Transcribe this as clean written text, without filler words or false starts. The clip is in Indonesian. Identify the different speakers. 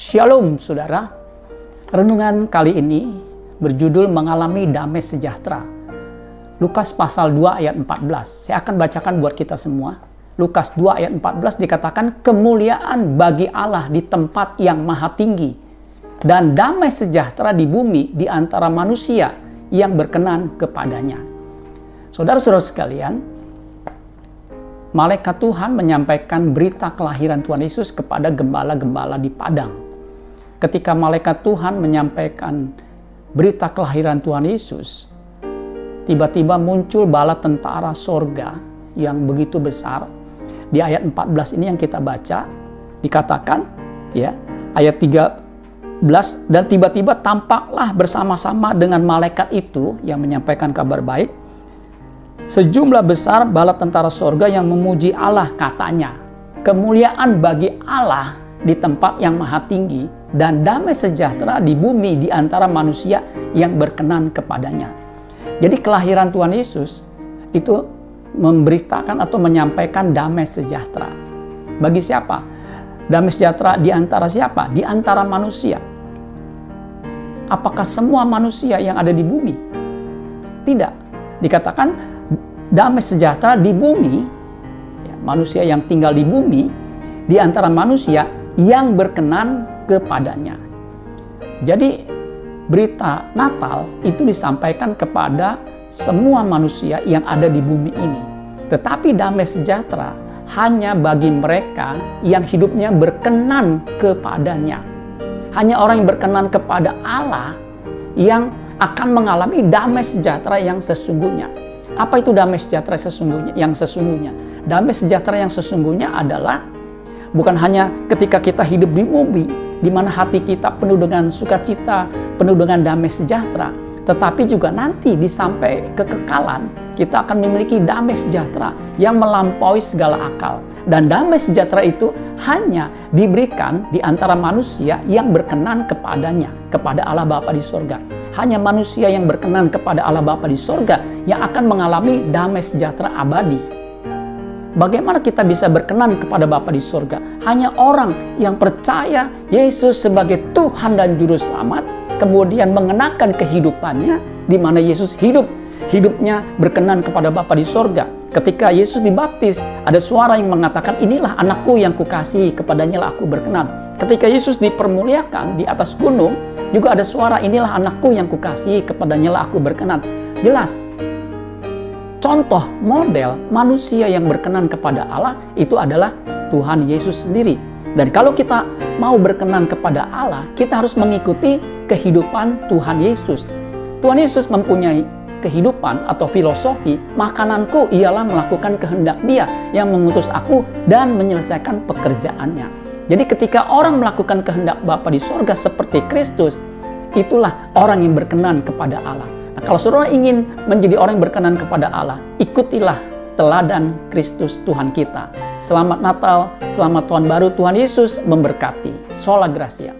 Speaker 1: Shalom saudara, renungan kali ini berjudul mengalami damai sejahtera. Lukas pasal 2 ayat 14, saya akan bacakan buat kita semua. Lukas 2 ayat 14 dikatakan kemuliaan bagi Allah di tempat yang maha tinggi dan damai sejahtera di bumi di antara manusia yang berkenan kepadanya. Saudara-saudara sekalian, malaikat Tuhan menyampaikan berita kelahiran Tuhan Yesus kepada gembala-gembala di padang. Ketika malaikat Tuhan menyampaikan berita kelahiran Tuhan Yesus, tiba-tiba muncul bala tentara sorga yang begitu besar. Di ayat 14 ini yang kita baca, dikatakan, ya, ayat 13, dan tiba-tiba tampaklah bersama-sama dengan malaikat itu yang menyampaikan kabar baik, sejumlah besar bala tentara sorga yang memuji Allah, katanya, kemuliaan bagi Allah di tempat yang maha tinggi dan damai sejahtera di bumi di antara manusia yang berkenan kepadanya. Jadi kelahiran Tuhan Yesus itu memberitakan atau menyampaikan damai sejahtera. Bagi siapa? Damai sejahtera di antara siapa? Di antara manusia. Apakah semua manusia yang ada di bumi? Tidak. Dikatakan damai sejahtera di bumi, ya, manusia yang tinggal di bumi, di antara manusia yang berkenan kepadanya. Jadi berita Natal itu disampaikan kepada semua manusia yang ada di bumi ini. Tetapi damai sejahtera hanya bagi mereka yang hidupnya berkenan kepadanya. Hanya orang yang berkenan kepada Allah yang akan mengalami damai sejahtera yang sesungguhnya. Apa itu damai sejahtera yang sesungguhnya? Damai sejahtera yang sesungguhnya adalah bukan hanya ketika kita hidup di bumi, di mana hati kita penuh dengan sukacita, penuh dengan damai sejahtera, tetapi juga nanti di sampai kekekalan kita akan memiliki damai sejahtera yang melampaui segala akal. Dan damai sejahtera itu hanya diberikan di antara manusia yang berkenan kepadanya, kepada Allah Bapa di sorga. Hanya manusia yang berkenan kepada Allah Bapa di sorga yang akan mengalami damai sejahtera abadi. Bagaimana kita bisa berkenan kepada Bapa di sorga? Hanya orang yang percaya Yesus sebagai Tuhan dan Juru Selamat, kemudian mengenakan kehidupannya di mana Yesus hidupnya berkenan kepada Bapa di sorga. Ketika Yesus dibaptis, ada suara yang mengatakan, inilah anakku yang kukasihi, kepadanya lah aku berkenan. Ketika Yesus dipermuliakan di atas gunung, juga ada suara, inilah anakku yang kukasihi, kepadanya lah aku berkenan. Jelas, contoh model manusia yang berkenan kepada Allah itu adalah Tuhan Yesus sendiri. Dan kalau kita mau berkenan kepada Allah, kita harus mengikuti kehidupan Tuhan Yesus. Tuhan Yesus mempunyai kehidupan atau filosofi, makananku ialah melakukan kehendak Dia yang mengutus aku dan menyelesaikan pekerjaannya. Jadi ketika orang melakukan kehendak Bapa di sorga seperti Kristus, itulah orang yang berkenan kepada Allah. Nah, kalau saudara ingin menjadi orang yang berkenan kepada Allah, ikutilah teladan Kristus Tuhan kita. Selamat Natal, selamat Tahun Baru, Tuhan Yesus memberkati. Sola Gracia.